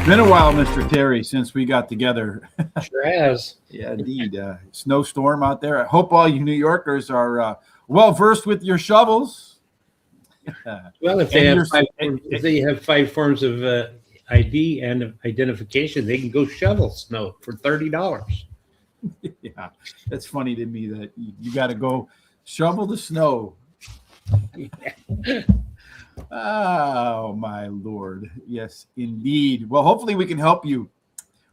Been a while, Mr. Terry, since we got together. Sure has. Yeah, indeed. Snowstorm out there. I hope all you New Yorkers are well versed with your shovels. Well, if they have five forms of ID and identification, they can go shovel snow for $30. Yeah, that's funny to me that you got to go shovel the snow. Oh, my Lord. Yes, indeed. Well, hopefully we can help you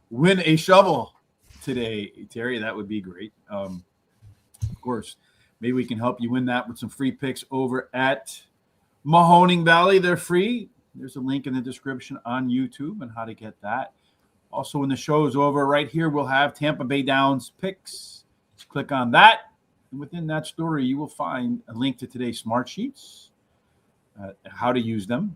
win a shovel today, Terry. That would be great. Of course, maybe we can help you win that with some free picks over at Mahoning Valley. They're free. There's a link in the description on YouTube and how to get that. Also, when the show is over, right here, we'll have Tampa Bay Downs picks. Just click on that. And within that story, you will find a link to today's smart sheets, how to use them.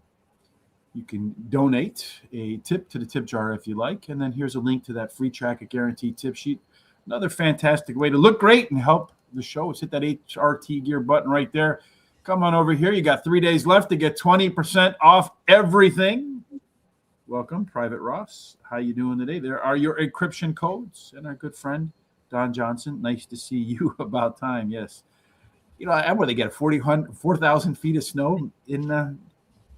You can donate a tip to the tip jar if you like. And then here's a link to that free track at guaranteed tip sheet. Another fantastic way to look great and help the show is hit that HRT gear button right there. Come on over here. You got 3 days left to get 20% off everything. Welcome, Private Ross. How you doing today? There are your encryption codes and our good friend, Don Johnson. Nice to see you. About time, yes. You know, where they get 4,000 feet of snow in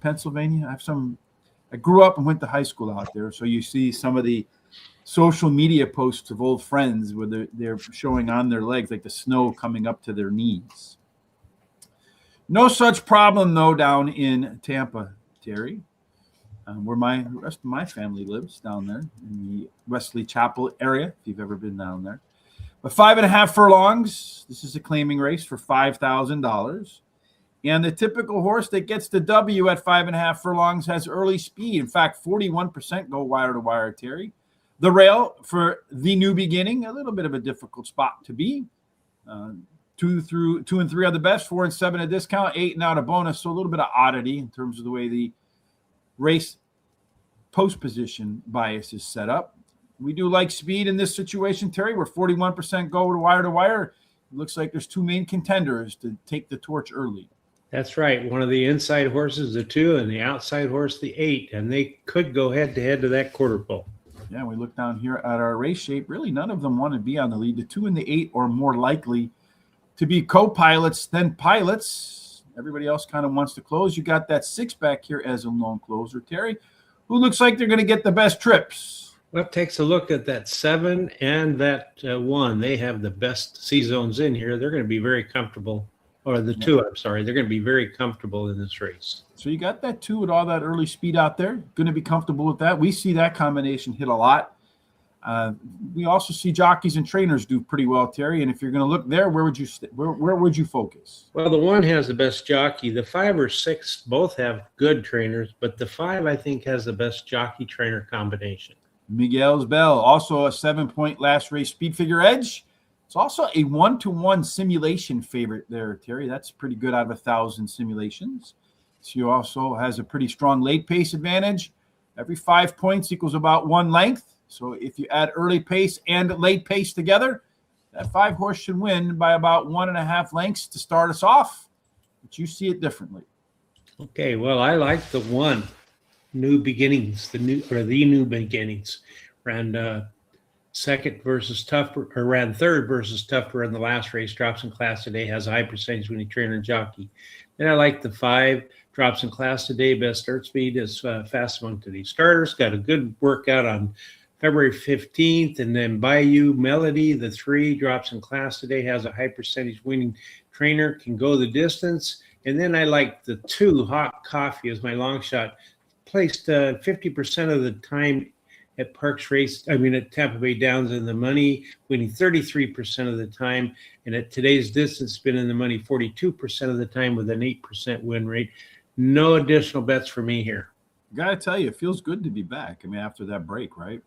Pennsylvania. I grew up and went to high school out there, so you see some of the social media posts of old friends where they're showing on their legs like the snow coming up to their knees. No such problem though down in Tampa, Terry, where the rest of my family lives down there in the Wesley Chapel area. If you've ever been down there. But 5.5 furlongs. This is a claiming race for $5,000. And the typical horse that gets the W at 5.5 furlongs has early speed. In fact, 41% go wire to wire, Terry. The rail for the new beginning, a little bit of a difficult spot to be. 2 and 3 are the best, 4 and 7 a discount, 8 and out a bonus. So a little bit of oddity in terms of the way the race post position bias is set up. We do like speed in this situation, Terry, where 41% go to wire. It looks like there's two main contenders to take the torch early. That's right. One of the inside horses, the 2, and the outside horse, the 8. And they could go head-to-head to that quarter pole. Yeah, we look down here at our race shape. Really, none of them want to be on the lead. The 2 and the 8 are more likely to be co-pilots than pilots. Everybody else kind of wants to close. You got that 6 back here as a lone closer, Terry, who looks like they're going to get the best trips. Well, it takes a look at that 7 and that 1. They have the best C-zones in here. They're going to be very comfortable. Or the 2, I'm sorry. They're going to be very comfortable in this race. So you got that 2 with all that early speed out there. Going to be comfortable with that. We see that combination hit a lot. We also see jockeys and trainers do pretty well, Terry. And if you're going to look there, where would you focus? Well, the 1 has the best jockey. The 5 or 6 both have good trainers, but the 5, I think, has the best jockey-trainer combination. Miguel's Bell, also a 7-point last race speed figure edge. It's also a 1-to-1 simulation favorite there, Terry. That's pretty good out of 1,000 simulations. She also has a pretty strong late pace advantage. Every 5 points equals about 1 length. So if you add early pace and late pace together, that 5 horse should win by about 1.5 lengths to start us off. But you see it differently. Okay, well, I like the 1. New beginnings, the new beginnings. Ran second versus tougher, or ran third versus tougher in the last race. Drops in class today, has a high percentage winning trainer and jockey. Then I like the 5, drops in class today. Best start speed is fast among today's starters. Got a good workout on February 15th. And then Bayou Melody, the 3, drops in class today, has a high percentage winning trainer, can go the distance. And then I like the 2, Hot Coffee, as my long shot. Placed 50% of the time at Parx Racing, at Tampa Bay Downs in the money, winning 33% of the time. And at today's distance, been in the money 42% of the time with an 8% win rate. No additional bets for me here. Got to tell you, it feels good to be back. After that break, right?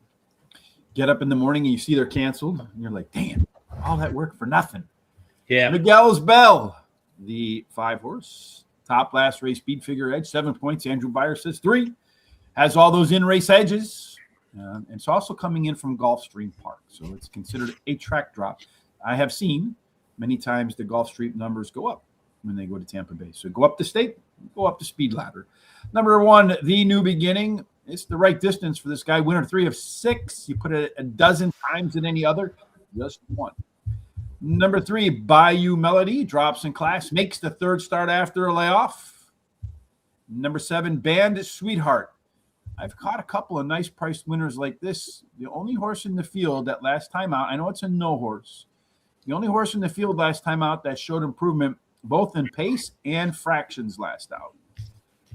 Get up in the morning and you see they're canceled. And you're like, damn, all that work for nothing. Yeah. Miguel's Bell, the 5 horse. Top last race speed figure edge, 7 points. Andrew Beyer says 3. Has all those in-race edges. And it's also coming in from Gulfstream Park. So it's considered a track drop. I have seen many times the Gulfstream numbers go up when they go to Tampa Bay. So go up the state, go up the speed ladder. Number 1, the new beginning. It's the right distance for this guy. Winner 3 of 6. You put it a dozen times than any other, just one. Number 3, Bayou Melody, drops in class, makes the third start after a layoff. Number 7, Band Sweetheart. I've caught a couple of nice priced winners like this. The only horse in the field that last time out, I know it's a no horse. The only horse in the field last time out that showed improvement both in pace and fractions last out.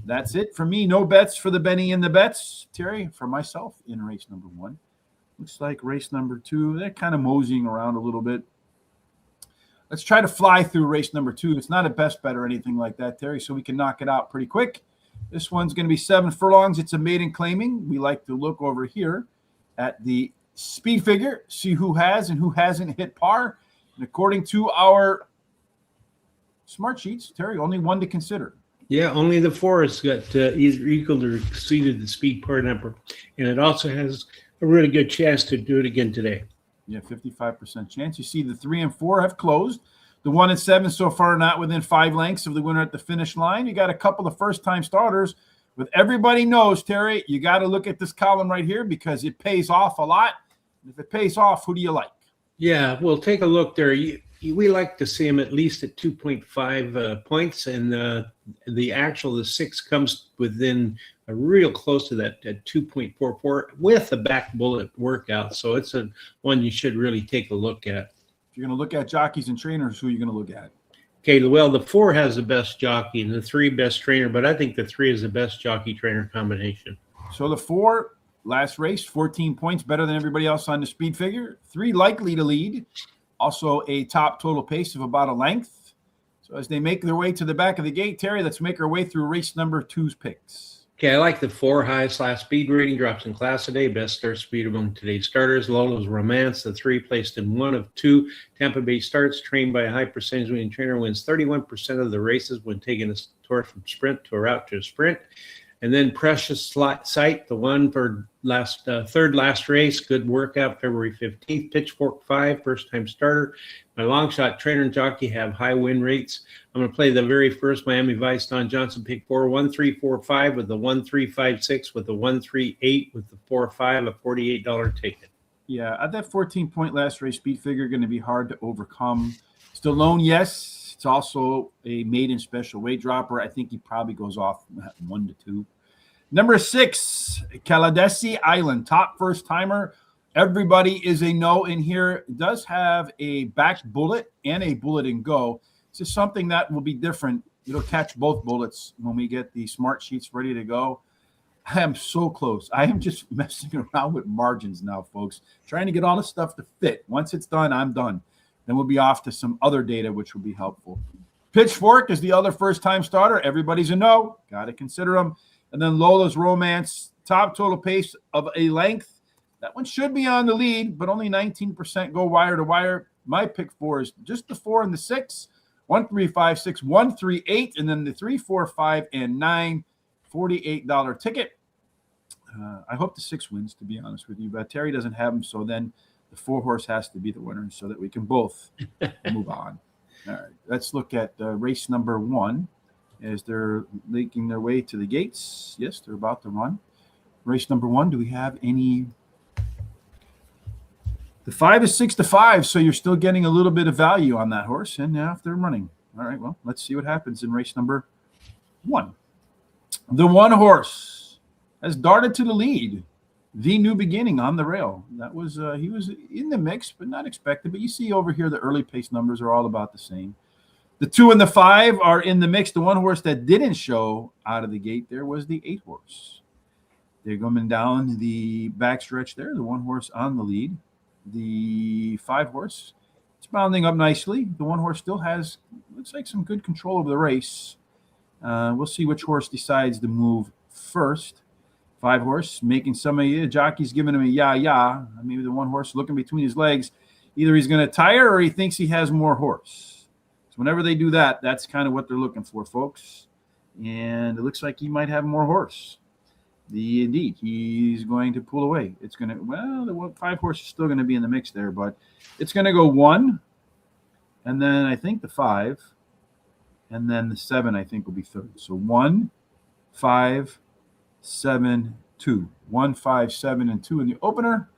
That's it for me. No bets for the Bennie and the bets. Terry, for myself in race number 1. Looks like race number 2, they're kind of moseying around a little bit. Let's try to fly through race number 2. It's not a best bet or anything like that, Terry, so we can knock it out pretty quick. This one's going to be 7 furlongs. It's a maiden claiming. We like to look over here at the speed figure, see who has and who hasn't hit par. And according to our smart sheets, Terry, only one to consider. Yeah, only the 4 has got either equaled or exceeded the speed par number. And it also has a really good chance to do it again today. Yeah, 55% chance. You see the 3 and 4 have closed. The 1 and 7 so far not within 5 lengths of the winner at the finish line. You got a couple of first-time starters. With everybody knows, Terry, you got to look at this column right here because it pays off a lot. And if it pays off, who do you like? Yeah, well, take a look there. We like to see him at least at 2.5 points, and the 6 comes within real close to that at 2.44 with a back bullet workout. So it's one you should really take a look at. If you're going to look at jockeys and trainers, who are you going to look at? Okay, well, the 4 has the best jockey and the 3 best trainer, but I think the 3 is the best jockey-trainer combination. So the 4, last race, 14 points, better than everybody else on the speed figure. 3 likely to lead. Also a top total pace of about a length. So as they make their way to the back of the gate, Terry, let's make our way through race number 2's picks. Okay, I like the 4 highest last speed rating, drops in class today, best start speed among today's starters. Lolo's Romance, the 3 placed in 1 of 2 Tampa Bay starts, trained by a high percentage winning trainer, wins 31% of the races when taking a torque from sprint to a route to a sprint. And then Precious Sight, the one for third last race, good workout, February 15th. Pitchfork 5, first-time starter. My long shot trainer and jockey have high win rates. I'm going to play the very first Miami Vice Don Johnson pick 4, 1, 3, 4, 5 with the 1, 3, 5, 6 with the 1, 3, 8 with the 4, 5, a $48 ticket. Yeah, at that 14-point last race speed figure, going to be hard to overcome. Stallone, yes. It's also a maiden special weight dropper. I think he probably goes off 1 to 2. Number 6, Caladesi Island, top first timer. Everybody is a no in here. It does have a back bullet and a bullet and go. It's just something that will be different. It'll catch both bullets when we get the smart sheets ready to go. I am so close. I am just messing around with margins now, folks, trying to get all the stuff to fit. Once it's done, I'm done. Then we'll be off to some other data, which will be helpful. Pitchfork is the other first-time starter. Everybody's a no. Got to consider them. And then Lola's Romance, top total pace of a length. That one should be on the lead, but only 19% go wire to wire. My pick 4 is just the 4 and the 6. 1, 3, 5, 6, 1, 3, 8, and then the 3, 4, 5, and 9. $48 ticket. I hope the 6 wins, to be honest with you, but Terry doesn't have them, so then the 4 horse has to be the winner so that we can both move on. All right, let's look at race number 1 as they're making their way to the gates. Yes, they're about to run. Race number 1, do we have any? The 5 is 6 to 5, so you're still getting a little bit of value on that horse, and now if they're running. All right, well, let's see what happens in race number 1. The 1 horse has darted to the lead. The New Beginning on the rail. That was he was in the mix, but not expected. But you see over here, the early pace numbers are all about the same. The 2 and the 5 are in the mix. The 1 horse that didn't show out of the gate there was the 8 horse. They're coming down the backstretch there. The 1 horse on the lead. The 5 horse, it's bounding up nicely. The 1 horse still has, looks like, some good control over the race. We'll see which horse decides to move first. 5 horse making some of the jockeys giving him a yeah. Maybe the 1 horse looking between his legs. Either he's going to tire or he thinks he has more horse. So whenever they do that, that's kind of what they're looking for, folks. And it looks like he might have more horse. Indeed, he's going to pull away. It's going to, well, the 5 horse is still going to be in the mix there, but it's going to go 1, and then I think the 5, and then the 7 I think will be third. So 1, 5, 7, 2. 1, 5, 7, and 2 in the opener.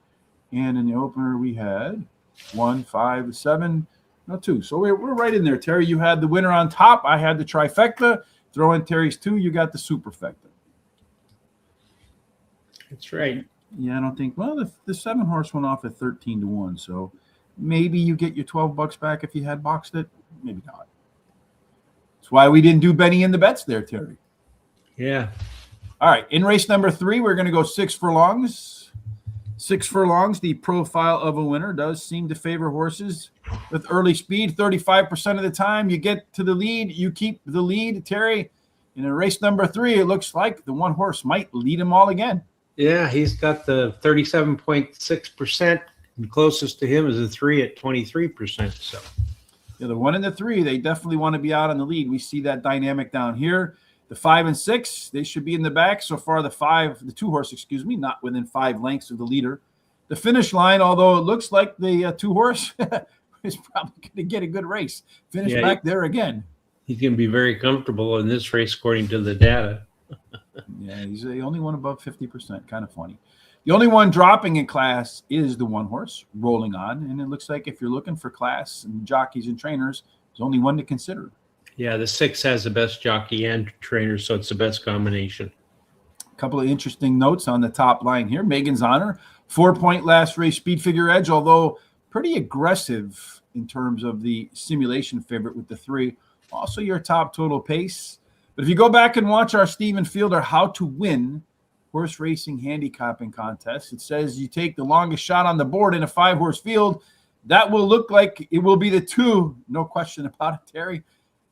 And in the opener, we had 1, 5, 7, no 2. So we're right in there. Terry, you had the winner on top. I had the trifecta. Throw in Terry's 2. You got the superfecta. That's right. Yeah, I don't think. Well, the 7 horse went off at 13-1. So maybe you get your $12 back if you had boxed it. Maybe not. That's why we didn't do Bennie in the bets there, Terry. Yeah. All right. In race number 3, we're going to go 6 furlongs. 6 furlongs, the profile of a winner does seem to favor horses with early speed. 35% of the time you get to the lead, you keep the lead, Terry. And in race number 3, it looks like the one horse might lead them all again. Yeah, he's got the 37.6%, and closest to him is a 3 at 23%. So, yeah, the 1 and the 3, they definitely want to be out on the lead. We see that dynamic down here. The 5 and 6, they should be in the back. So far, the 2 horse, not within 5 lengths of the leader. The finish line, although it looks like the 2 horse is probably going to get a good race. Finish back there again. He's going to be very comfortable in this race, according to the data. Yeah, he's the only one above 50%. Kind of funny. The only one dropping in class is the 1 horse, Rolling On. And it looks like if you're looking for class and jockeys and trainers, there's only one to consider. Yeah, the 6 has the best jockey and trainer, so it's the best combination. A couple of interesting notes on the top line here. Megan's Honor, 4-point last race speed figure edge, although pretty aggressive in terms of the simulation favorite with the 3. Also your top total pace. But if you go back and watch our Stephen Fielder How to Win horse racing handicapping contest, it says you take the longest shot on the board in a 5-horse field. That will look like it will be the 2. No question about it, Terry.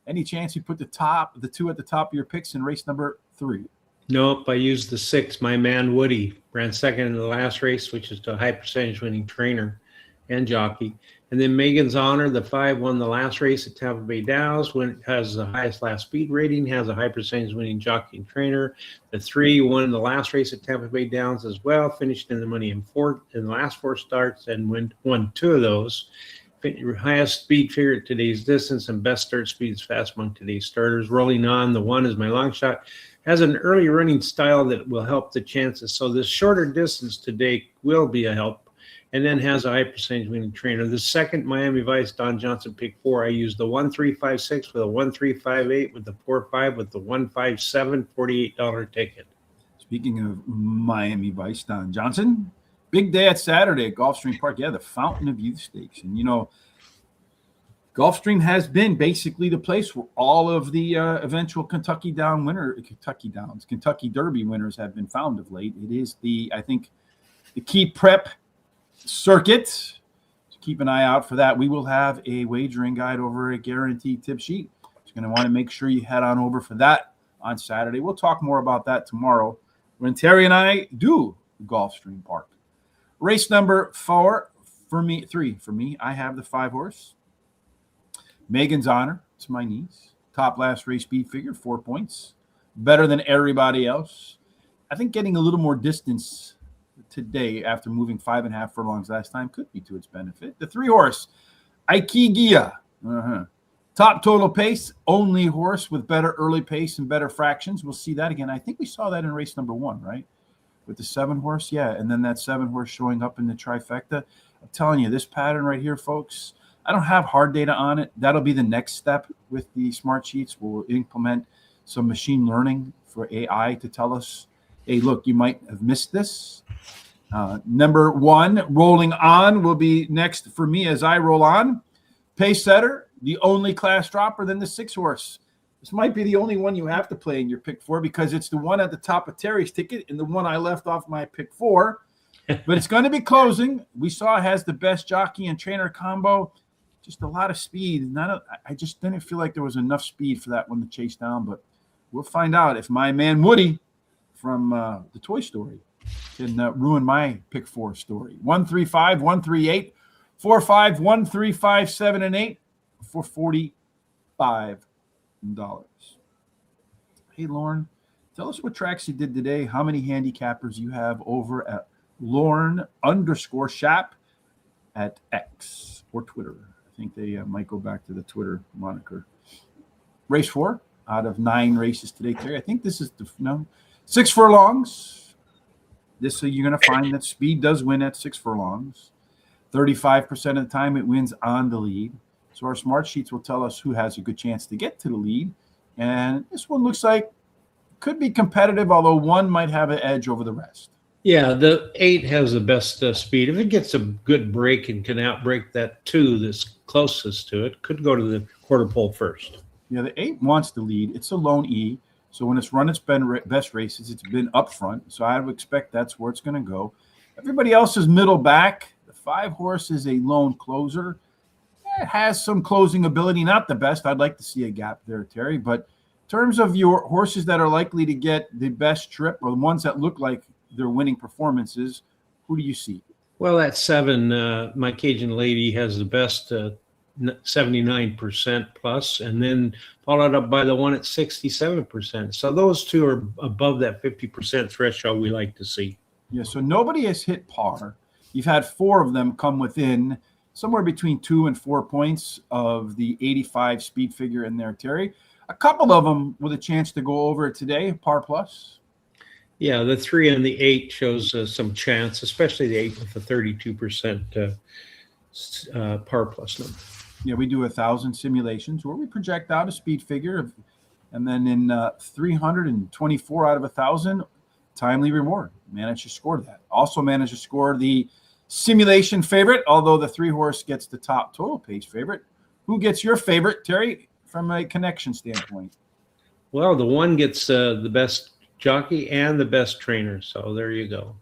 Any chance you put the 2 at the top of your picks in race number 3? Nope, I used the 6. My man Woody ran second in the last race, which is a high percentage winning trainer and jockey. And then Megan's Honor, the 5, won the last race at Tampa Bay Downs, has the highest last speed rating, has a high percentage winning jockey and trainer. The 3 won the last race at Tampa Bay Downs as well, finished in the money in the last 4 starts and won 2 of those. Highest speed figure at today's distance and best start speed is fast among today's starters. Rolling On, the 1 is my long shot, has an early running style that will help the chances. So this shorter distance today will be a help, and then has a high percentage winning trainer. The 2nd, Miami Vice, Don Johnson, pick 4. I used the 1-3-5-6 with a 1-3-5-8 with the 4-5 with the 1-5-7, $48 ticket. Speaking of Miami Vice, Don Johnson, big day at Saturday at Gulfstream Park. Yeah, the Fountain of Youth Stakes. And, Gulfstream has been basically the place where all of the eventual Kentucky Derby winners have been found of late. It is the key prep circuit. So keep an eye out for that. We will have a wagering guide over a guaranteed tip sheet. You're going to want to make sure you head on over for that on Saturday. We'll talk more about that tomorrow when Terry and I do Gulfstream Park. Race number 3 for me. I have the 5 horse. Megan's Honor. It's my niece. Top last race speed figure, 4 points. Better than everybody else. I think getting a little more distance today after moving 5.5 furlongs last time could be to its benefit. The 3 horse, Aikigia. Top total pace, only horse with better early pace and better fractions. We'll see that again. I think we saw that in race number 1, right? With the 7 horse, yeah. And then that 7 horse showing up in the trifecta. I'm telling you, this pattern right here, folks, I don't have hard data on it. That'll be the next step with the smart sheets. We'll implement some machine learning for AI to tell us, hey, look, you might have missed this. Number 1, Rolling On, will be next for me as I roll on. Pace setter, the only class dropper, then the 6 horse. This might be the only one you have to play in your pick 4 because it's the one at the top of Terry's ticket and the one I left off my pick 4. But it's going to be closing. We saw it has the best jockey and trainer combo. Just a lot of speed. I just didn't feel like there was enough speed for that one to chase down. But we'll find out if my man Woody from the Toy Story can ruin my pick 4 story. 1-3-5, 1-3-8, 4-5, 1-3-5, 7 and 8 for $45. Hey, Lauren, tell us what tracks you did today. How many handicappers you have over at Lauren_Shap at X or Twitter. I think they might go back to the Twitter moniker. Race 4 out of 9 races today, Terry. I think this is 6 furlongs. So you're going to find that speed does win at 6 furlongs. 35% of the time it wins on the lead. So our smart sheets will tell us who has a good chance to get to the lead. And this one looks like could be competitive, although one might have an edge over the rest. Yeah, the 8 has the best speed. If it gets a good break and can outbreak that 2 that's closest to it, could go to the quarter pole first. Yeah, the 8 wants the lead. It's a lone E. So when it's run its best races, it's been up front. So I would expect that's where it's going to go. Everybody else is middle back. The 5 horse is a lone closer. It has some closing ability, not the best. I'd like to see a gap there, Terry. But in terms of your horses that are likely to get the best trip, or the ones that look like they're winning performances, who do you see? Well, that 7, My Cajun Lady, has the best 79% plus, and then followed up by the one at 67%. So those 2 are above that 50% threshold we like to see. Yeah, so nobody has hit par. You've had 4 of them come within somewhere between 2 and 4 points of the 85 speed figure in there, Terry. A couple of them with a chance to go over it today, par plus. Yeah, the 3 and the 8 shows some chance, especially the 8 with the 32% par plus number. Yeah, we do 1,000 simulations where we project out a speed figure, and then in 324 out of 1,000, timely reward. Managed to score that. Also managed to score the simulation favorite, although the 3 horse gets the top total pace favorite. Who gets your favorite, Terry, from a connection standpoint? Well, the 1 gets the best jockey and the best trainer. So there you go.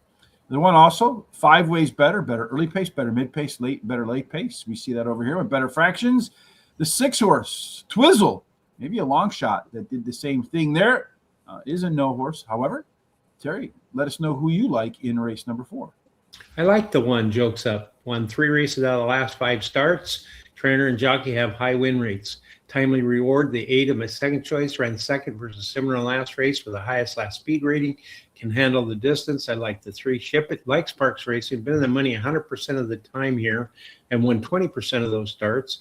The 1 also 5 ways better early pace, better mid pace, better late pace. We see that over here with better fractions. The 6 horse Twizzle, maybe a long shot that did the same thing there, is a no horse. However, Terry, let us know who you like in race number 4. I like the 1 Jokes Up. Won 3 races out of the last 5 starts. Trainer and jockey have high win rates. Timely reward, the 8 of my second choice, ran second versus similar last race with the highest last speed rating. Can handle the distance. I like the 3 Ship It. Likes Parx Racing. Been in the money 100% of the time here and won 20% of those starts.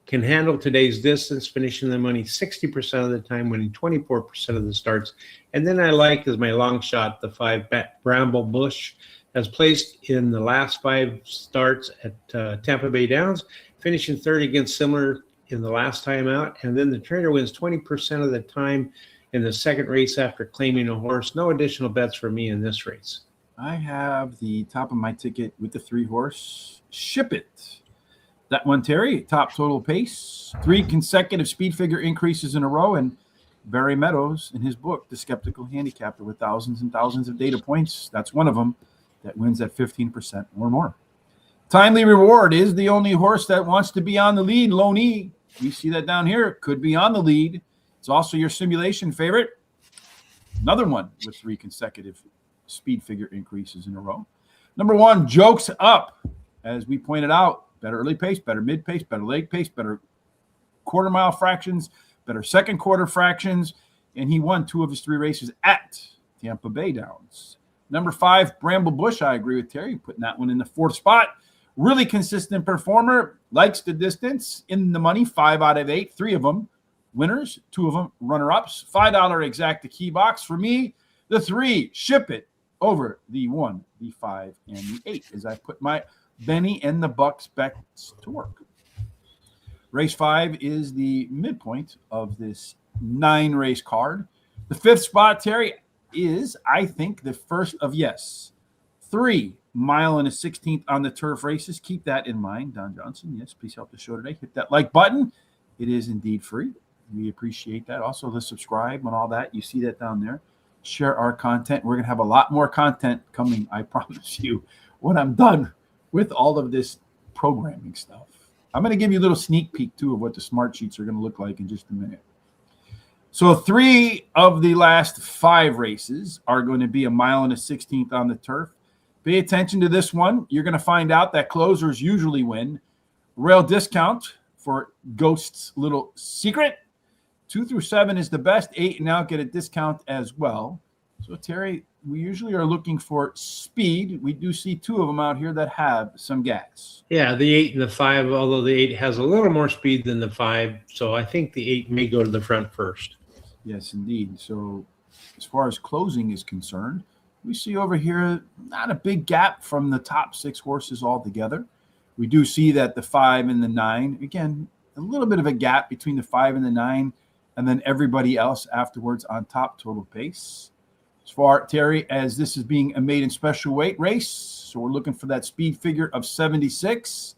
Can handle today's distance, finishing the money 60% of the time, winning 24% of the starts. And then I like, as my long shot, the 5 Bramble Bush. Has placed in the last 5 starts at Tampa Bay Downs, finishing third against similar in the last time out. And then the trainer wins 20% of the time in the second race after claiming a horse. No additional bets for me in this race. I have the top of my ticket with the 3 horse Ship It. That one, Terry, top total pace, 3 consecutive speed figure increases in a row. And Barry Meadows, in his book, The Skeptical Handicapper, with thousands and thousands of data points, that's one of them that wins at 15% or more. Timely Reward is the only horse that wants to be on the lead. Lone E, you see that down here, could be on the lead. It's also your simulation favorite. Another one with 3 consecutive speed figure increases in a row. Number 1, Jokes Up. As we pointed out, better early pace, better mid pace, better late pace, better quarter mile fractions, better second quarter fractions. And he won 2 of his 3 races at Tampa Bay Downs. Number 5, Bramble Bush. I agree with Terry, putting that one in the 4th spot. Really consistent performer, likes the distance, in the money, 5 out of 8, 3 of them winners, 2 of them runner-ups. $5 exacta key box for me. The 3, Ship It, over the 1, the 5, and the 8, as I put my Bennie and the Bucks bets to work. Race 5 is the midpoint of this 9-race card. The 5th spot, Terry, is, I think, the first of 3 mile and a 16th on the turf races. Keep that in mind. Don Johnson, yes, please help the show today. Hit that like button. It is indeed free. We appreciate that. Also, the subscribe and all that. You see that down there. Share our content. We're going to have a lot more content coming, I promise you, when I'm done with all of this programming stuff. I'm going to give you a little sneak peek, too, of what the smart sheets are going to look like in just a minute. So 3 of the last 5 races are going to be a mile and a 16th on the turf. Pay attention to this one. You're going to find out that closers usually win. Rail discount for Ghost's little secret. 2 through 7 is the best. 8 and out get a discount as well. So, Terry, we usually are looking for speed. We do see 2 of them out here that have some gas. Yeah, the 8 and the 5, although the 8 has a little more speed than the 5. So I think the 8 may go to the front first. Yes, indeed. So as far as closing is concerned, we see over here not a big gap from the top 6 horses altogether. We do see that the 5 and the 9, again, a little bit of a gap between the 5 and the 9, and then everybody else afterwards on top total pace. As far, Terry, as this is being a maiden special weight race, so we're looking for that speed figure of 76.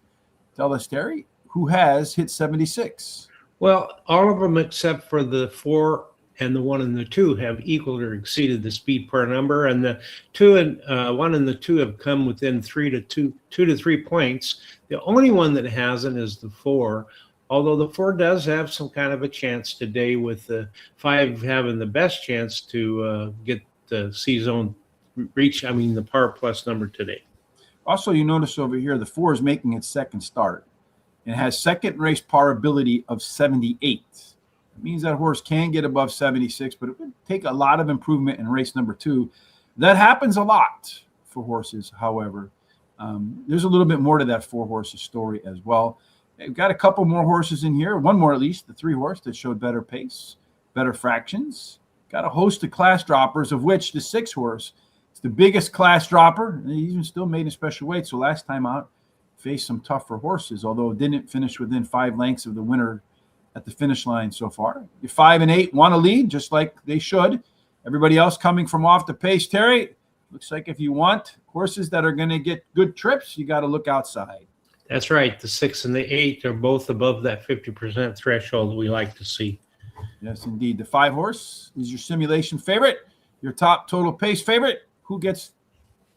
Tell us, Terry, who has hit 76? Well, all of them except for the 4 and the 1 and the 2 have equaled or exceeded the speed per number, and the 2 and 1 and the 2 have come within 2 to 3 points. The only one that hasn't is the 4, although the 4 does have some kind of a chance today, with the 5 having the best chance to get the C-zone the par plus number today. Also, you notice over here, the 4 is making its second start and has second race par ability of 78. It means that horse can get above 76, but it would take a lot of improvement in race number 2. That happens a lot for horses, however. There's a little bit more to that 4 horses story as well. We've got a couple more horses in here, one more at least, the 3 horse that showed better pace, better fractions. Got a host of class droppers, of which the 6 horse is the biggest class dropper. He's even still made a special weight, so last time out, faced some tougher horses, although it didn't finish within 5 lengths of the winner at the finish line so far. Your 5 and 8 want to lead, just like they should. Everybody else coming from off the pace. Terry, looks like if you want horses that are going to get good trips, you got to look outside. That's right. The 6 and the 8 are both above that 50% threshold we like to see. Yes, indeed. The 5 horse is your simulation favorite, your top total pace favorite. Who gets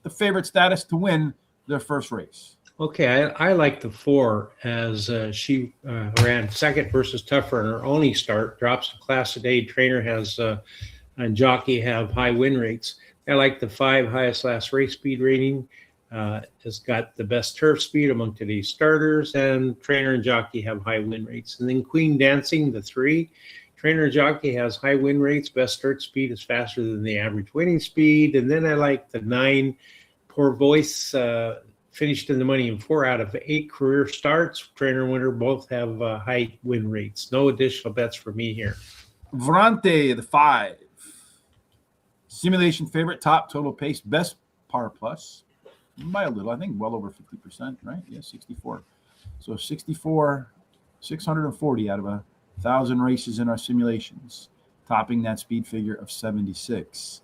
the favorite status to win their first race? Okay, I like the 4 as she ran second versus Tougher in her only start. Drops the class a day. Trainer and jockey have high win rates. I like the 5 highest last race speed rating. Has got the best turf speed among today's starters, and trainer and jockey have high win rates. And then Queen Dancing, the 3. Trainer and jockey has high win rates. Best start speed is faster than the average winning speed. And then I like the 9. Poor Voice finished in the money in 4 out of 8 career starts. Trainer and winner both have high win rates. No additional bets for me here. Vrante, the 5. Simulation favorite, top total pace, best par plus. By a little, I think well over 50%, right? Yeah, 64. So 64, 640 out of 1,000 races in our simulations, topping that speed figure of 76.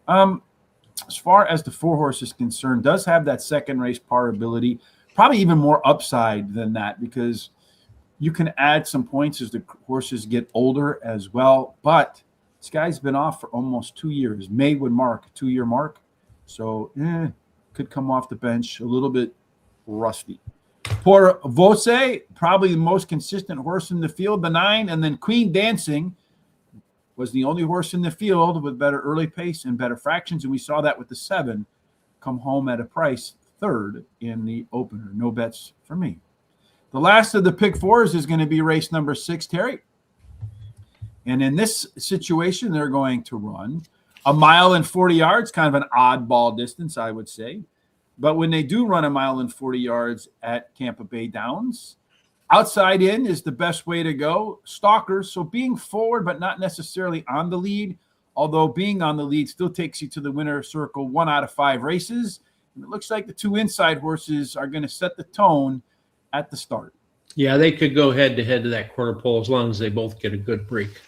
As far as the 4 horse is concerned, does have that second race par ability, probably even more upside than that, because you can add some points as the horses get older as well. But this guy's been off for almost 2 years. May would mark a 2-year mark. So could come off the bench a little bit rusty. Por Voce, probably the most consistent horse in the field, the 9, and then Queen Dancing was the only horse in the field with better early pace and better fractions, and we saw that with the 7 come home at a price 3rd in the opener. No bets for me. The last of the pick 4s is going to be race number 6, Terry. And in this situation, they're going to run a mile and 40 yards, kind of an oddball distance, I would say. But when they do run a mile and 40 yards at Tampa Bay Downs, outside in is the best way to go. Stalkers, so being forward but not necessarily on the lead, although being on the lead still takes you to the winner circle 1 out of 5 races. And it looks like the 2 inside horses are going to set the tone at the start. Yeah, they could go head-to-head to that quarter pole as long as they both get a good break.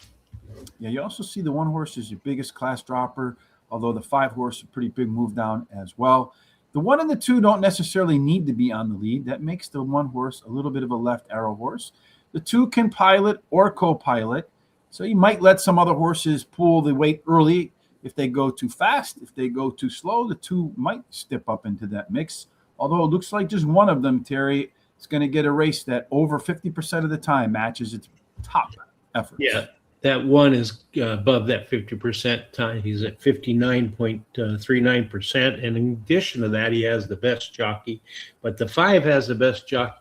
Yeah, you also see the 1 horse is your biggest class dropper, although the 5 horse is a pretty big move down as well. The 1 and the 2 don't necessarily need to be on the lead. That makes the 1 horse a little bit of a left arrow horse. The 2 can pilot or co-pilot, so you might let some other horses pull the weight early. If they go too fast, if they go too slow, the 2 might step up into that mix. Although it looks like just one of them, Terry, is going to get a race that over 50% of the time matches its top effort. Yeah. That 1 is above that 50% time. He's at 59.39%. And in addition to that, he has the best jockey. But the 5 has the best jockey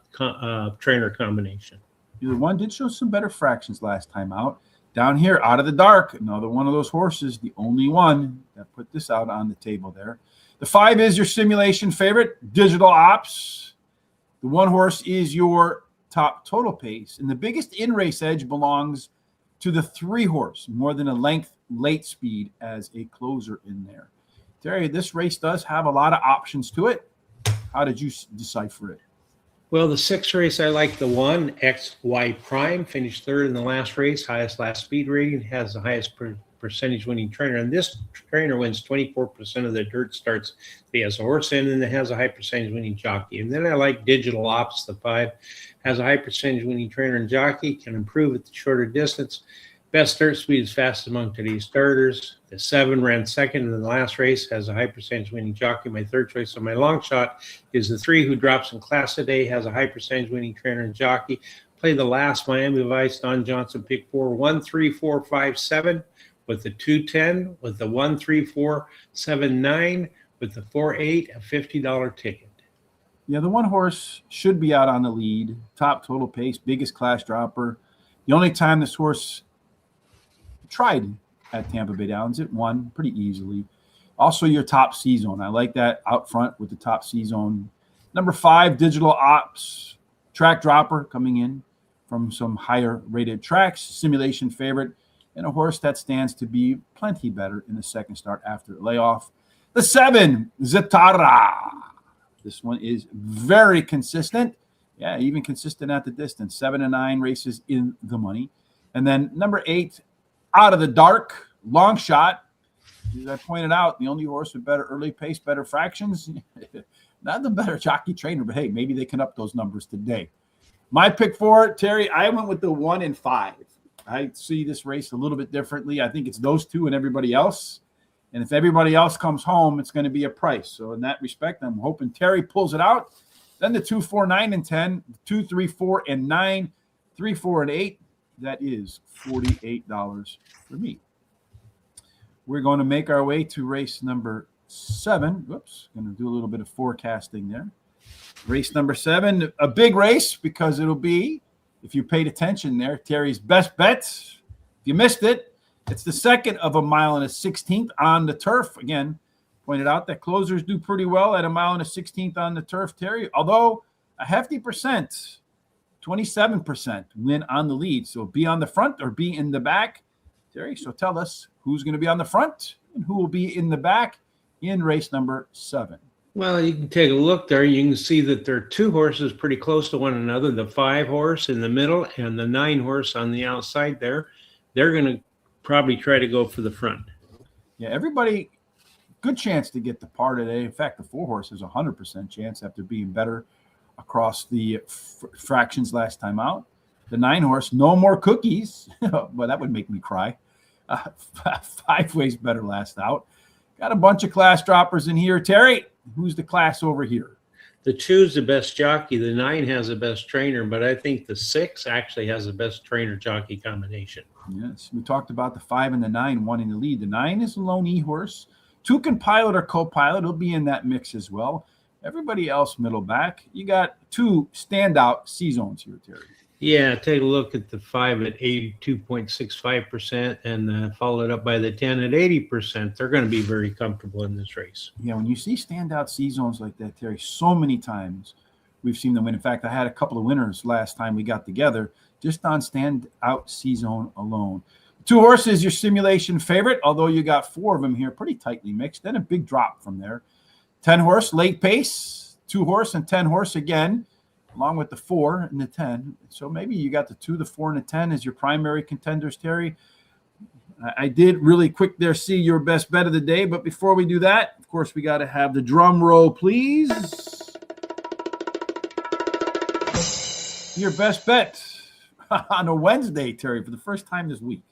trainer combination. The 1 did show some better fractions last time out. Down here, out of the dark, another one of those horses, the only one that put this out on the table there. The 5 is your simulation favorite, Digital Ops. The 1 horse is your top total pace. And the biggest in-race edge belongs to the 3 horse, more than a length late speed as a closer in there. Terry, this race does have a lot of options to it. How did you decipher it? Well, the 6th race, I like the 1, XY Prime, finished 3rd in the last race, highest last speed rating, has the highest percentage winning trainer. And this trainer wins 24% of the dirt starts he has a horse in, and it has a high percentage winning jockey. And then I like Digital Ops, the 5, has a high percentage winning trainer and jockey, can improve at the shorter distance. Best start speed is fast among today's starters. The 7 ran 2nd in the last race, has a high percentage winning jockey. My 3rd choice on my long shot is the 3, who drops in class today, has a high percentage winning trainer and jockey. Play the last Miami Vice, Don Johnson, pick 4, 1, 3, 4, 5, 7, with the 210, with the 1, 3, 4, 7, 9, with the 4, 8, a $50 ticket. Yeah, the 1 horse should be out on the lead. Top total pace, biggest class dropper. The only time this horse tried at Tampa Bay Downs, it won pretty easily. Also, your top C zone. I like that out front with the top C zone. Number 5, Digital Ops, track dropper coming in from some higher rated tracks, simulation favorite, and a horse that stands to be plenty better in the second start after layoff. The 7, Zatara. This one is very consistent. Yeah, even consistent at the distance. 7 and 9 races in the money. And then number 8, Out of the Dark, long shot. As I pointed out, the only horse with better early pace, better fractions. Not the better jockey trainer, but hey, maybe they can up those numbers today. My pick for it, Terry, I went with the 1 and 5. I see this race a little bit differently. I think it's those 2 and everybody else. And if everybody else comes home, it's going to be a price. So in that respect, I'm hoping Terry pulls it out. Then the 2, 4, 9, and 10, 2, 3, 4, and 9, 3, 4, and 8. That is $48 for me. We're going to make our way to race number 7. Whoops, going to do a little bit of forecasting there. Race number 7, a big race because it'll be, if you paid attention there, Terry's best bets. If you missed it, it's the 2nd of a mile and a 16th on the turf. Again, pointed out that closers do pretty well at a mile and a 16th on the turf, Terry, although a hefty percent, 27% win on the lead. So be on the front or be in the back, Terry. So tell us who's going to be on the front and who will be in the back in race number 7. Well, you can take a look there. You can see that there are 2 horses pretty close to one another, the 5 horse in the middle and the 9 horse on the outside there. They're going to probably try to go for the front. Yeah, everybody, good chance to get the par today. In fact, the 4 horse has a 100% chance after being better across the fractions last time out. The 9 horse, no more cookies. Well, that would make me cry. 5 ways better last out. Got a bunch of class droppers in here. Terry, who's the class over here? The 2 is the best jockey. The 9 has the best trainer, but I think the 6 actually has the best trainer-jockey combination. Yes, we talked about the 5 and the 9 wanting the lead. The 9 is a lone E-horse. 2 can pilot or co-pilot. He'll be in that mix as well. Everybody else middle back. You got 2 standout C-zones here, Terry. Yeah, take a look at the 5 at 82.65% and followed up by the 10 at 80%. They're going to be very comfortable in this race. Yeah, when you see standout C-zones like that, Terry, so many times we've seen them win. In fact, I had a couple of winners last time we got together just on standout C-zone alone. 2 horses, your simulation favorite, although you got 4 of them here, pretty tightly mixed. Then a big drop from there. 10 horse, late pace, 2 horse, and 10 horse again, along with the 4 and the 10. So maybe you got the 2, the 4, and the 10 as your primary contenders, Terry. I did really quick there see your best bet of the day. But before we do that, of course, we got to have the drum roll, please. Your best bet on a Wednesday, Terry, for the first time this week.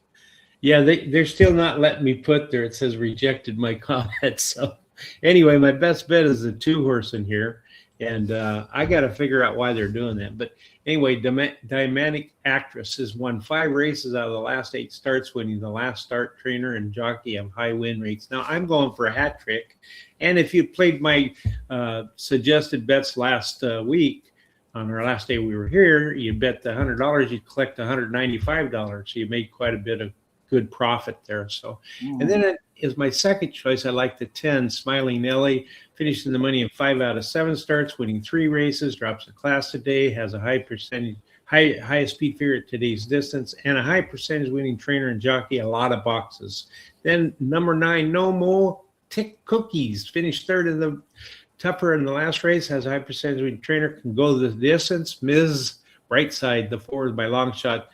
Yeah, they're still not letting me put there. It says rejected my comment. So anyway, my best bet is the 2 horse in here. And I got to figure out why they're doing that. But anyway, Dynamic Actress has won 5 races out of the last 8 starts, winning the last start. Trainer and jockey have high win rates. Now, I'm going for a hat trick. And if you played my suggested bets last week, on our last day we were here, you bet the $100, you collect $195. So you made quite a bit of good profit there. So, and then is my second choice. I like the 10, Smiling Nelly, finished in the money in 5 out of 7 starts, winning 3 races, drops a class today, has a high percentage, highest speed figure at today's distance, and a high percentage winning trainer and jockey, a lot of boxes. Then number 9, No More Tick Cookies finished third in the Tougher in the last race, has a high percentage when trainer can go the distance. Ms. Brightside, the fourth by long shot.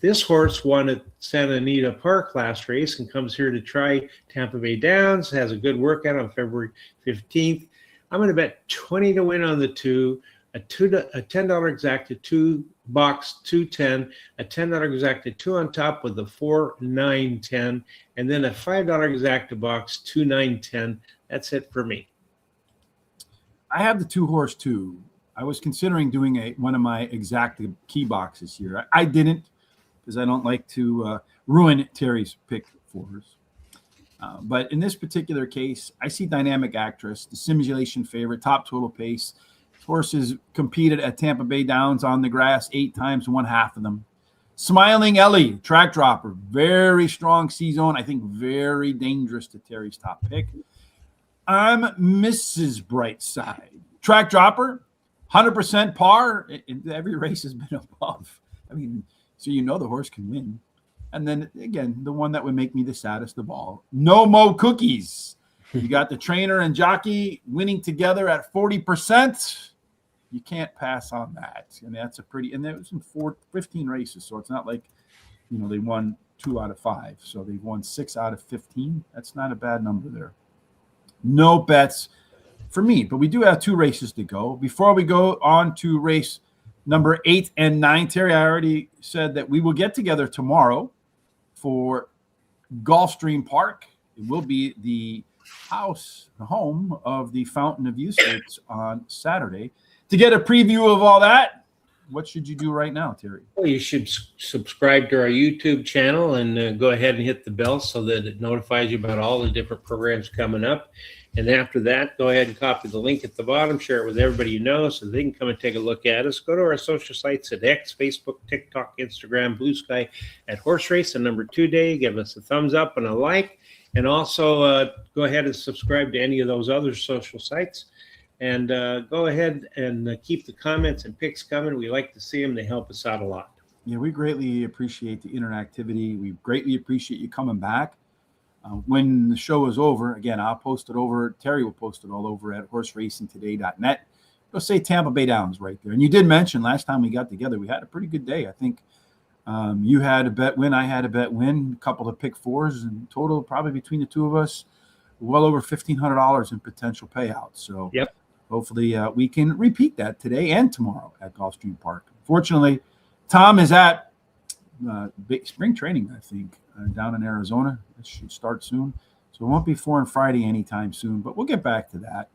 This horse won at Santa Anita Park last race and comes here to try Tampa Bay Downs. Has a good workout on February 15th. I'm going to bet 20 to win on the 2, a $10 exacta 2 box 210, a $10 exacta 2 on top with the 4, 9, 10, and then a $5 exacta box 2, 9, 10. That's it for me. I have the 2-horse too. I was considering doing one of my exacta key boxes here. I didn't because I don't like to ruin Terry's pick for hers. But in this particular case, I see Dynamic Actress, the simulation favorite, top total pace. Horses competed at Tampa Bay Downs on the grass 8 times, won half of them. Smiling Ellie, track dropper, very strong C-zone. I think very dangerous to Terry's top pick. I'm Mrs. Brightside, track dropper, 100% par. Every race has been above. I mean, so you know the horse can win. And then, again, the one that would make me the saddest of all, No Mo Cookies. You got the trainer and jockey winning together at 40%. You can't pass on that. And that's a pretty – and that was in 15 races, so it's not like, they won 2 out of 5. So they've won 6 out of 15. That's not a bad number there. No bets for me, but we do have 2 races to go. Before we go on to race number 8 and 9, Terry, I already said that we will get together tomorrow for Gulfstream Park. It will be the home of the Fountain of Youth on Saturday. To get a preview of all that, what should you do right now, Terry? Well, you should subscribe to our YouTube channel and go ahead and hit the bell so that it notifies you about all the different programs coming up. And after that, go ahead and copy the link at the bottom, share it with everybody you know so they can come and take a look at us. Go to our social sites at X, Facebook, TikTok, Instagram, Blue Sky at Horse Race and number 2 Day. Give us a thumbs up and a like. And also go ahead and subscribe to any of those other social sites. And go ahead and keep the comments and picks coming. We like to see them. They help us out a lot. Yeah, we greatly appreciate the interactivity. We greatly appreciate you coming back. When the show is over, again, I'll post it over. Terry will post it all over at horseracingtoday.net. Go say Tampa Bay Downs right there. And you did mention last time we got together, we had a pretty good day. I think you had a bet win. I had a bet win. A couple of pick 4s. In total, probably between the two of us, well over $1,500 in potential payouts. So yep. Hopefully we can repeat that today and tomorrow at Gulfstream Park. Fortunately, Tom is at spring training, I think, down in Arizona. It should start soon. So it won't be Foreign Friday anytime soon, but we'll get back to that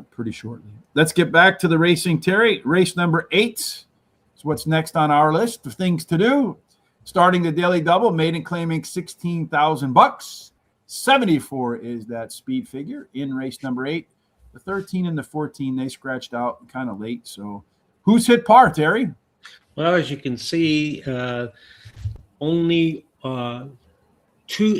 pretty shortly. Let's get back to the racing, Terry. Race number 8 is what's next on our list of things to do. Starting the daily double, maiden claiming $16,000. 74 is that speed figure in race number 8. The 13 and the 14, they scratched out kind of late. So who's hit par, Terry? Well, as you can see, only 2,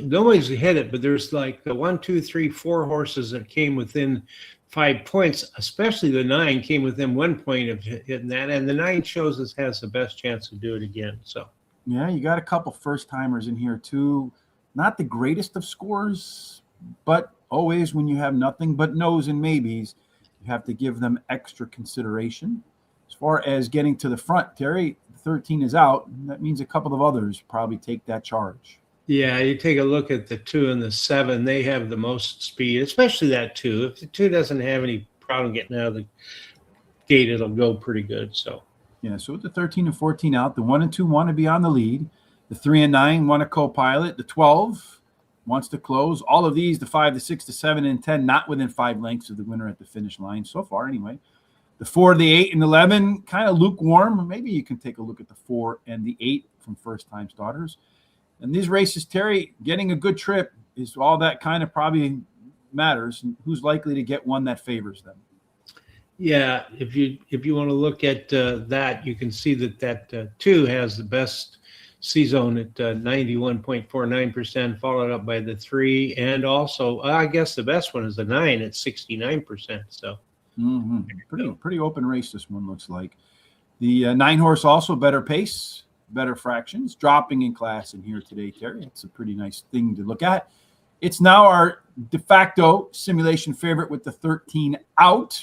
nobody's hit it, but there's like the 1, 2, 3, 4 horses that came within 5 points, especially the 9 came within 1 point of hitting that. And the 9 shows us has the best chance to do it again. So, yeah, you got a couple first timers in here too. Not the greatest of scores, but always when you have nothing but no's and maybes, you have to give them extra consideration. As far as getting to the front, Terry, 13 is out. That means a couple of others probably take that charge. Yeah, you take a look at the 2 and the 7. They have the most speed, especially that 2. If the 2 doesn't have any problem getting out of the gate, it'll go pretty good. So, yeah, so with the 13 and 14 out, the 1 and 2 want to be on the lead. The 3 and 9 want to co-pilot. The 12 wants to close. All of these, the 5, the 6, the 7, and 10, not within 5 lengths of the winner at the finish line so far anyway. The 4, the 8, and 11, kind of lukewarm. Maybe you can take a look at the 4 and the 8 from first-time starters. And these races, Terry, getting a good trip is all that kind of probably matters. And who's likely to get one that favors them? Yeah, if you want to look at that, you can see that 2 has the best C-zone at 91.49%, followed up by the 3, and also I guess the best one is the 9 at 69%. So pretty open race this one looks like. The 9 horse also better pace, better fractions, dropping in class in here today, Terry. It's a pretty nice thing to look at. It's now our de facto simulation favorite with the 13 out.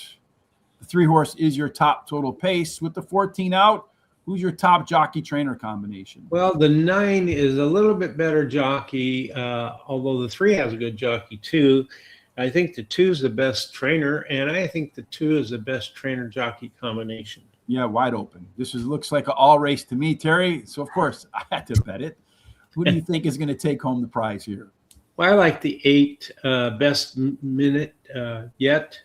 The 3-horse is your top total pace. With the 14 out, who's your top jockey trainer combination? Well, the 9 is a little bit better jockey, although the 3 has a good jockey too. I think the 2 is the best trainer, and I think the 2 is the best trainer jockey combination. Yeah, wide open. This looks like an all race to me, Terry. So, of course, I had to bet it. Who do you think is going to take home the prize here? Well, I like the 8 best minute yet.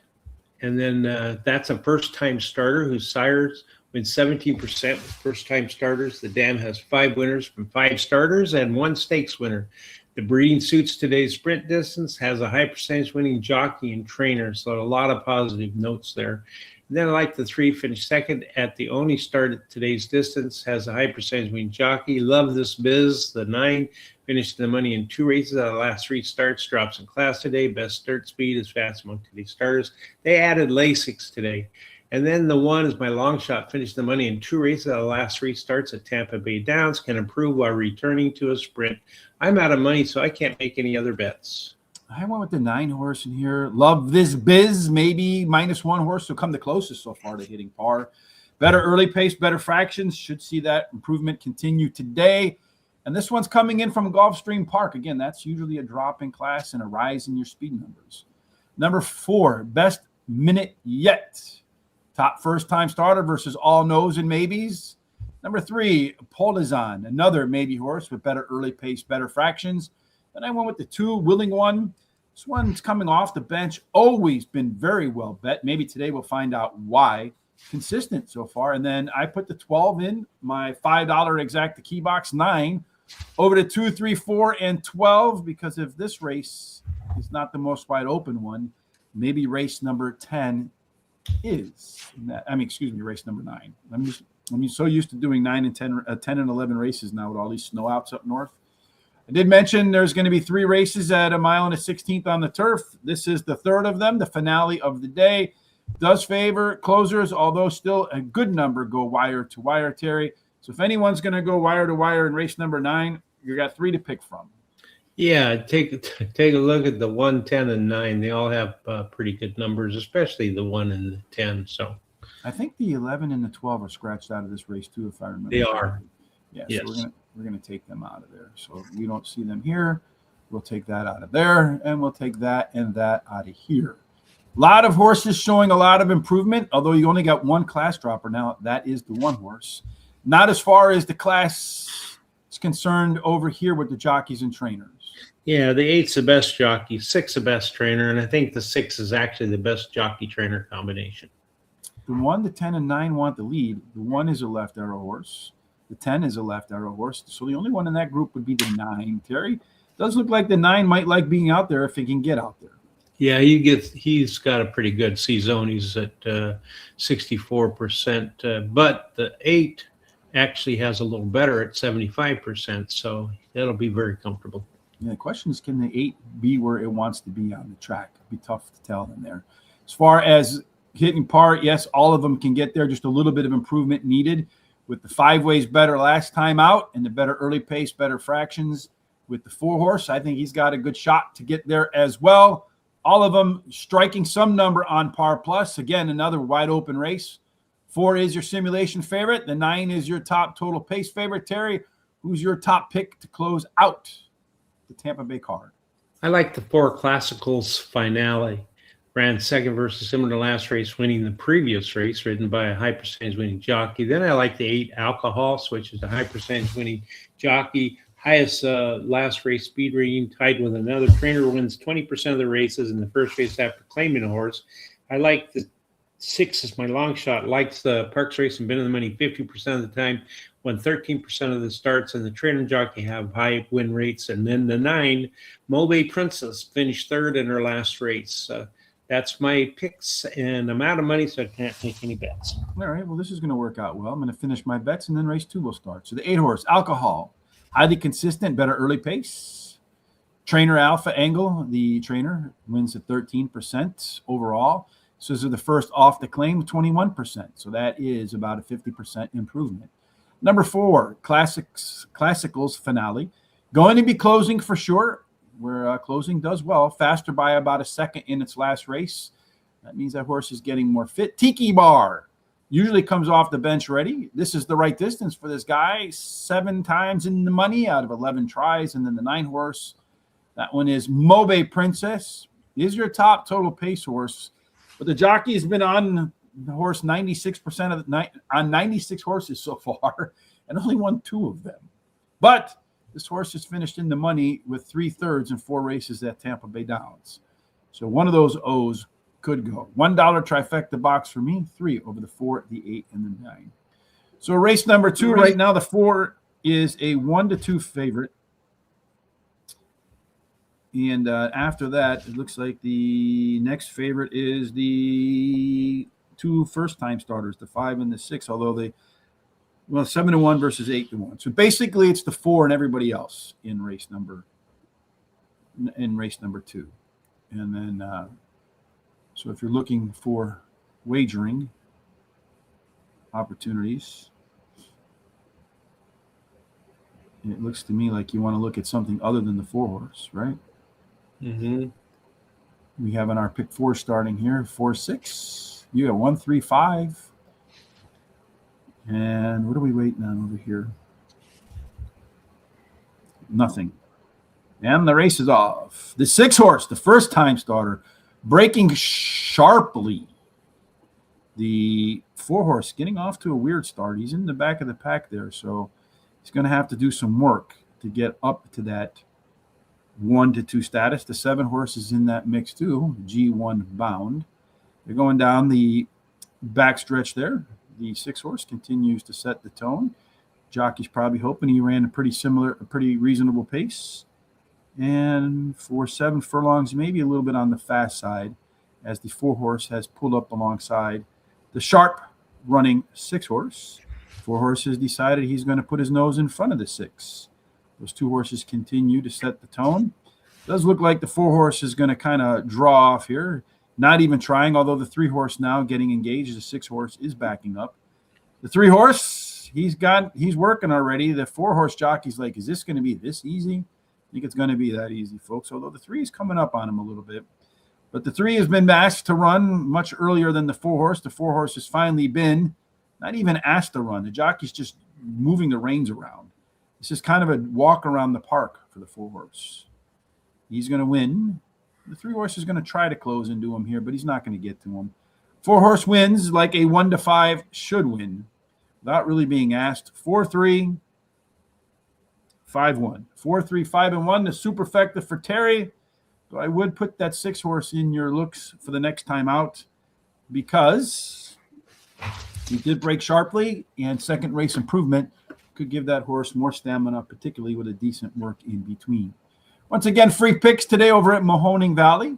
And then that's a first-time starter whose sires win 17% with first-time starters. The dam has 5 winners from 5 starters and 1 stakes winner. The breeding suits today's sprint distance, has a high percentage winning jockey and trainer, so a lot of positive notes there. And then I like the 3, finished second at the only start at today's distance, has a high percentage winning jockey. Love This Biz. The 9 finished the money in 2 races out of the last 3 starts, drops in class today. Best start speed is fast among today's starters. They added Lasix today. And then the 1 is my long shot, finished the money in 2 races out of the last 3 starts at Tampa Bay Downs, can improve while returning to a sprint. I'm out of money, so I can't make any other bets. I went with the 9 horse in here. Love This Biz, maybe -1 horse, so come the closest so far to hitting par. Better early pace, better fractions. Should see that improvement continue today. And this one's coming in from Gulfstream Park. Again, that's usually a drop in class and a rise in your speed numbers. Number 4, best minute yet. Top first-time starter versus all no's and maybes. Number 3, Polizon, another maybe horse with better early pace, better fractions. Then I went with the 2, Willing One. This one's coming off the bench, always been very well bet. Maybe today we'll find out why. Consistent so far. And then I put the 12 in, my $5 exact key box 9, over to 2, 3, 4, and 12, because if this race is not the most wide open one, maybe race number 10 is. Race number 9. I'm so used to doing 9 and 10 and 11 races now with all these snow outs up north. I did mention there's going to be 3 races at 1 1/16 on the turf. This is the 3rd of them, the finale of the day. Does favor closers, although still a good number go wire to wire, Terry. So if anyone's going to go wire to wire in race number 9, you got 3 to pick from. Yeah, take a look at the 1, 10, and 9. They all have pretty good numbers, especially the 1 and the 10. So I think the 11 and the 12 are scratched out of this race too, if I remember. They are. Yeah, yes. So we're gonna take them out of there. So if we don't see them here, we'll take that out of there, and we'll take that and that out of here. A lot of horses showing a lot of improvement, although you only got 1 class dropper now. That is the 1 horse. Not as far as the class is concerned over here with the jockeys and trainers. Yeah, the 8's the best jockey, 6 the best trainer, and I think the 6 is actually the best jockey trainer combination. The 1, the 10, and 9 want the lead. The 1 is a left arrow horse. The 10 is a left arrow horse. So the only one in that group would be the 9. Terry, does look like the 9 might like being out there if he can get out there. Yeah, he's got a pretty good C-zone. He's at 64%, but the 8 actually has a little better at 75%, so that'll be very comfortable. Yeah, the question is, can the 8 be where it wants to be on the track? It'd be tough to tell in there. As far as hitting par, yes, all of them can get there. Just a little bit of improvement needed. With the 5 ways better last time out and the better early pace, better fractions. With the 4 horse, I think he's got a good shot to get there as well. All of them striking some number on par plus. Again, another wide open race. 4 is your simulation favorite. The 9 is your top total pace favorite. Terry, who's your top pick to close out the Tampa Bay card? I like the 4 Classicals finale. Ran second versus him in the last race, winning the previous race, ridden by a high percentage winning jockey. Then I like the 8 Alcohol, which is a high percentage winning jockey. Highest last race speed rating, tied with another trainer, wins 20% of the races in the first race after claiming a horse. I like the 6 is my long shot. Likes the Parx Racing, been in the money 50% of the time, won 13% of the starts, and the trainer and jockey have high win rates. And then the 9, Mobe Princess, finished 3rd in her last race. That's my picks, and I'm out of money, so I can't make any bets. All right, well, this is going to work out well. I'm going to finish my bets, and then race 2 will start. So the 8 horse, Alcohol, highly consistent, better early pace. Trainer Alpha Angle, the trainer, wins at 13% overall. So this is the first off the claim, 21%. So that is about a 50% improvement. Number 4, Classicals finale. Going to be closing for sure. where closing does well, faster by about a second in its last race. That means that horse is getting more fit. Tiki Bar usually comes off the bench ready. This is the right distance for this guy. 7 times in the money out of 11 tries. And then the 9 horse, that one is Mobe Princess. Is your top total pace horse. But the jockey has been on the horse 96% of the night, on 96 horses so far, and only won 2 of them. But this horse has finished in the money with 3/3 in 4 races at Tampa Bay Downs. So one of those O's could go. $1 trifecta box for me, 3 over the 4, the 8, and the 9. So race number 2 right now, the 4 is a 1-2 favorite. And after that, it looks like the next favorite is the 2 first-time starters, the 5 and the 6, although 7-1 versus 8-1. So basically, it's the 4 and everybody else in race number 2. And then, so if you're looking for wagering opportunities, it looks to me like you want to look at something other than the 4 horse, right? Mm-hmm. We have in our pick 4 starting here, 4-6. You got 1, 3, 5. And what are we waiting on over here? Nothing. And the race is off. The 6 horse, the first time starter, breaking sharply. The 4 horse getting off to a weird start. He's in the back of the pack there, so he's going to have to do some work to get up to that 1-2 status. The 7 horse is in that mix too, G1 bound. They're going down the backstretch there. The 6 horse continues to set the tone. Jockey's probably hoping he ran a pretty reasonable pace. And for 7 furlongs, maybe a little bit on the fast side, as the 4 horse has pulled up alongside the sharp running 6 horse. 4 horse has decided he's going to put his nose in front of the 6. Those 2 horses continue to set the tone. It does look like the 4 horse is going to kind of draw off here. Not even trying, although the 3 horse now getting engaged. The 6 horse is backing up. The 3 horse, he's working already. The 4 horse jockey's like, is this going to be this easy? I think it's going to be that easy, folks, although the 3 is coming up on him a little bit. But the 3 has been asked to run much earlier than the 4 horse. The 4 horse has finally been not even asked to run. The jockey's just moving the reins around. This is kind of a walk around the park for the 4 horse. He's going to win. The 3 horse is going to try to close into him here, but he's not going to get to him. 4 horse wins like a 1-5 should win without really being asked. 4-3, 5-1. 4-3, 5-1. The superfecta for Terry. So I would put that 6 horse in your looks for the next time out because he did break sharply, and second race improvement could give that horse more stamina, particularly with a decent work in between. Once again, free picks today over at Mahoning Valley.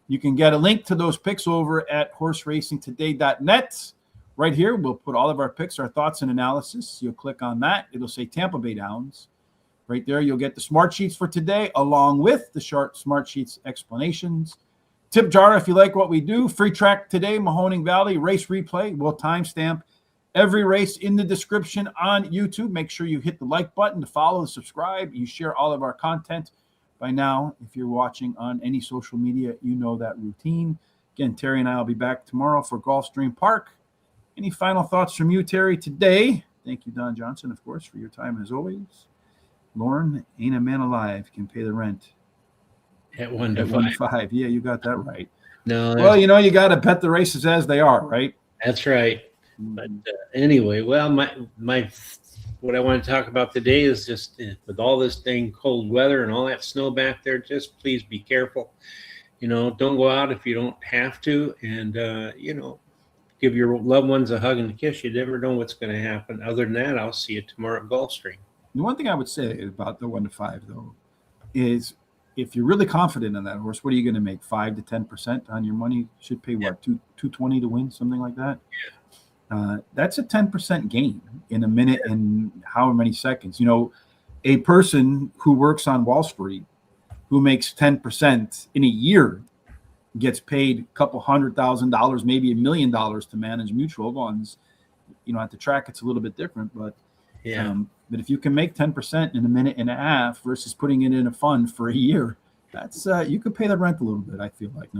You can get a link to those picks over at horseracingtoday.net. Right here, we'll put all of our picks, our thoughts and analysis. You'll click on that. It'll say Tampa Bay Downs. Right there, you'll get the smart sheets for today, along with the smart sheets explanations. Tip jar if you like what we do. Free track today, Mahoning Valley race replay. We'll timestamp every race in the description on YouTube. Make sure you hit the like button to follow and subscribe. You share all of our content. By now, if you're watching on any social media, you know that routine. Again, Terry and I will be back tomorrow for Gulfstream Park. Any final thoughts from you, Terry, today? Thank you, Don Johnson, of course, for your time as always. Lauren, ain't a man alive can pay the rent. At 1-5. Yeah, you got that right. No. Well, you got to bet the races as they are, right? That's right. But anyway, well, my what I want to talk about today is just with all this dang cold weather and all that snow back there, just please be careful. Don't go out if you don't have to. And, give your loved ones a hug and a kiss. You never know what's going to happen. Other than that, I'll see you tomorrow at Gulfstream. The one thing I would say about the 1-5, though, is if you're really confident in that horse, what are you going to make? 5 to 10% on your money? Should pay what, $220 to win, something like that? That's a 10% gain in a minute and however many seconds. A person who works on Wall Street who makes 10% in a year gets paid a couple $100,000, maybe $1 million to manage mutual funds. At the track, it's a little bit different, but yeah. But if you can make 10% in a minute and a half versus putting it in a fund for a year, That's you could pay the rent a little bit. I feel like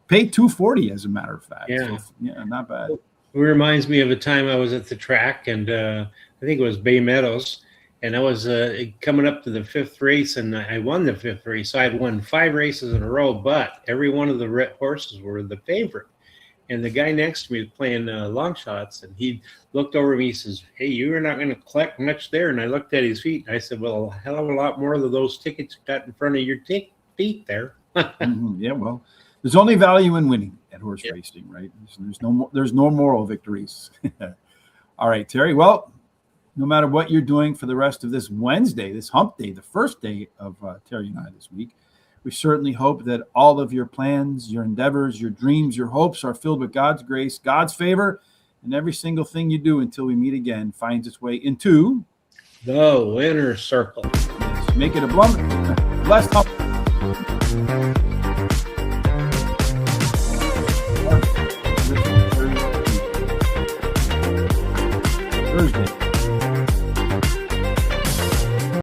pay $240 as a matter of fact. Yeah. So, yeah, not bad. It reminds me of a time I was at the track, and I think it was Bay Meadows, and I was coming up to the 5th race, and I won the 5th race. So I'd won 5 races in a row, but every one of the horses were the favorite. And the guy next to me was playing long shots, and he looked over at me. He says, "Hey, you're not going to collect much there." And I looked at his feet, and I said, "Well, a hell of a lot more of those tickets you got in front of your feet there." Yeah, well, there's only value in winning at horse racing, right? There's no moral victories. All right, Terry. Well, no matter what you're doing for the rest of this Wednesday, this hump day, the first day of Terry and I this week, we certainly hope that all of your plans, your endeavors, your dreams, your hopes are filled with God's grace, God's favor, and every single thing you do until we meet again finds its way into the winner's circle. Yes, make it a blessed hump.